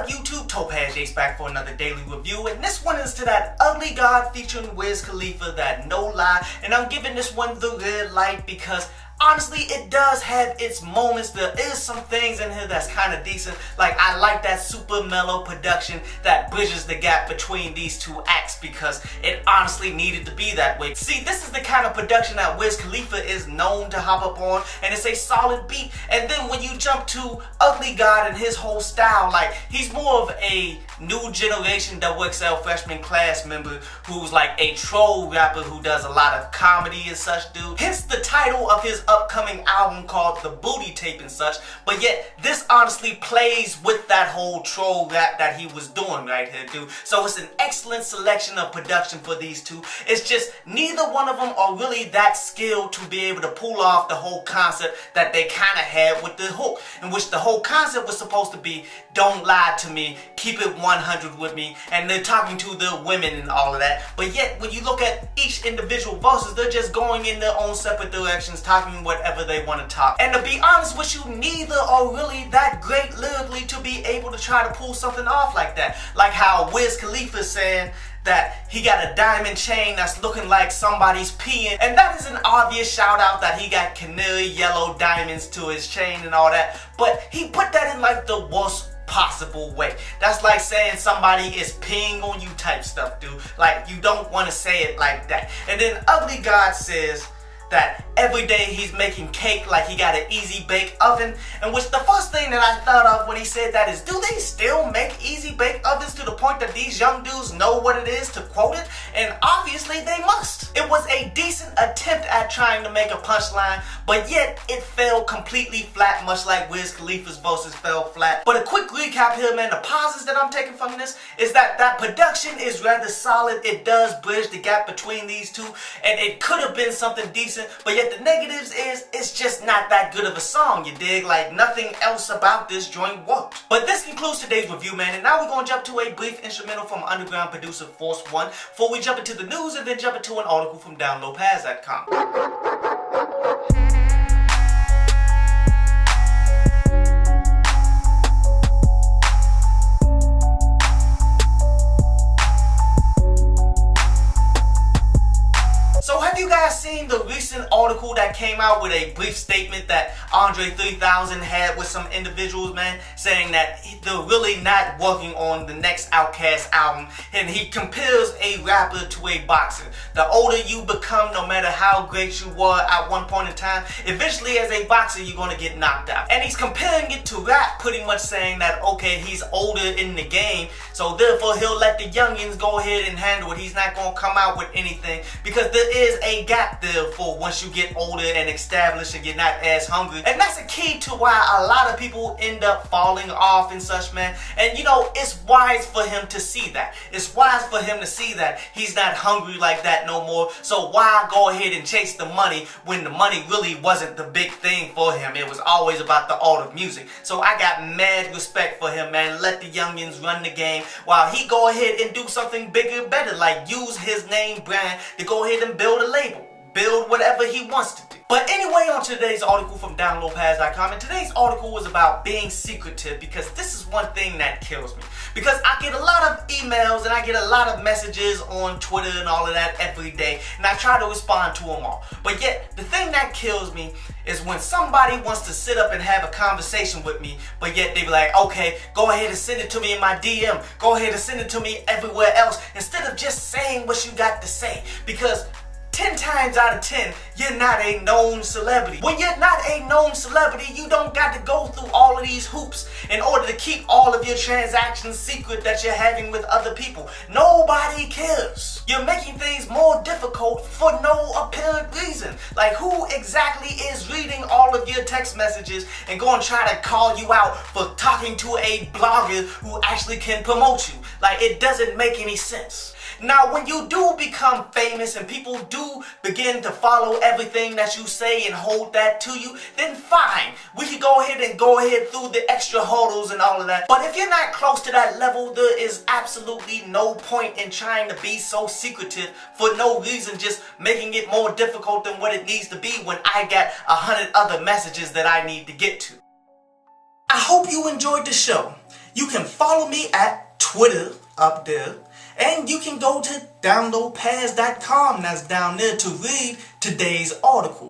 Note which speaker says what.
Speaker 1: up, YouTube? Topaz Jace back for another daily review, and this one is to that Ugly God featuring Wiz Khalifa, that No Lie, and I'm giving this one the red light because honestly, it does have its moments. There is some things in here that's kind of decent. Like, I like that super mellow production that bridges the gap between these two acts because it honestly needed to be that way. See, this is the kind of production that Wiz Khalifa is known to hop up on, and it's a solid beat. And then when you jump to Ugly God and his whole style, like, he's more of a new generation XXL freshman class member who's like a troll rapper who does a lot of comedy and such, dude. Hence the title of his upcoming album called The Booty Tape and such, but yet this honestly plays with that whole troll rap that he was doing right here, dude. So it's an excellent selection of production for these two. It's just neither one of them are really that skilled to be able to pull off the whole concept that they kind of had with the hook, in which the whole concept was supposed to be, don't lie to me, keep it 100 with me, and they're talking to the women and all of that. But yet when you look at each individual verses, they're just going in their own separate directions, talking whatever they want to talk. And to be honest with you, neither are really that great lyrically to be able to try to pull something off like that. Like how Wiz Khalifa saying that he got a diamond chain that's looking like somebody's peeing, and that is an obvious shout out that he got canary yellow diamonds to his chain and all that, but he put that in like the worst possible way. That's like saying somebody is peeing on you type stuff, dude. Like, you don't want to say it like that. And then Ugly God says that every day he's making cake like he got an easy bake oven, and which the first thing that I thought of when he said that is, do they still make easy bake ovens to the point that these young dudes know what it is to quote it? And obviously they must. It was a decent attempt at trying to make a punchline, but yet it fell completely flat, much like Wiz Khalifa's verses fell flat. But a quick recap here, man. The positives that I'm taking from this is that production is rather solid. It does bridge the gap between these two, and it could have been something decent. But yet the negatives is it's just not that good of a song, you dig? Like, nothing else about this joint worked. But this concludes today's review, man, and now we're going to jump to a brief instrumental from underground producer Force One before we jump into the news and then jump into an article from downloadpads.com. So have you guys seen the recent article that came out with a brief statement that Andre 3000 had with some individuals, man, saying that they're really not working on the next Outkast album, and he compares a rapper to a boxer. The older you become, no matter how great you were at one point in time, eventually as a boxer you're going to get knocked out. And he's comparing it to rap, pretty much saying that, okay, he's older in the game, so therefore he'll let the youngins go ahead and handle it. He's not going to come out with anything because there is a gap there for once you get older and established and you're not as hungry. And that's a key to why a lot of people end up falling off and such, man. And you know, it's wise for him to see that. It's wise for him to see that he's not hungry like that no more. So why go ahead and chase the money when the money really wasn't the big thing for him? It was always about the art of music. So I got mad respect for him, man. Let the youngins run the game while he go ahead and do something bigger, better, like use his name brand to go ahead and build a label. Build whatever he wants to do. But anyway, on today's article from downloadpads.com, and today's article was about being secretive, because this is one thing that kills me. Because I get a lot of emails and I get a lot of messages on Twitter and all of that every day, and I try to respond to them all. But yet, the thing that kills me is when somebody wants to sit up and have a conversation with me, but yet they be like, okay, go ahead and send it to me in my DM. Go ahead and send it to me everywhere else, instead of just saying what you got to say. Because 10 times out of 10, you're not a known celebrity. When you're not a known celebrity, you don't got to go through all of these hoops in order to keep all of your transactions secret that you're having with other people. Nobody cares. You're making things more difficult for no apparent reason. Like, who exactly is reading all of your text messages and going to try to call you out for talking to a blogger who actually can promote you? Like, it doesn't make any sense. Now, when you do become famous and people do begin to follow everything that you say and hold that to you, then fine. We can go ahead through the extra hurdles and all of that. But if you're not close to that level, there is absolutely no point in trying to be so secretive for no reason, just making it more difficult than what it needs to be when I got 100 other messages that I need to get to. I hope you enjoyed the show. You can follow me at Twitter up there. And you can go to downloadpass.com, that's down there, to read today's article.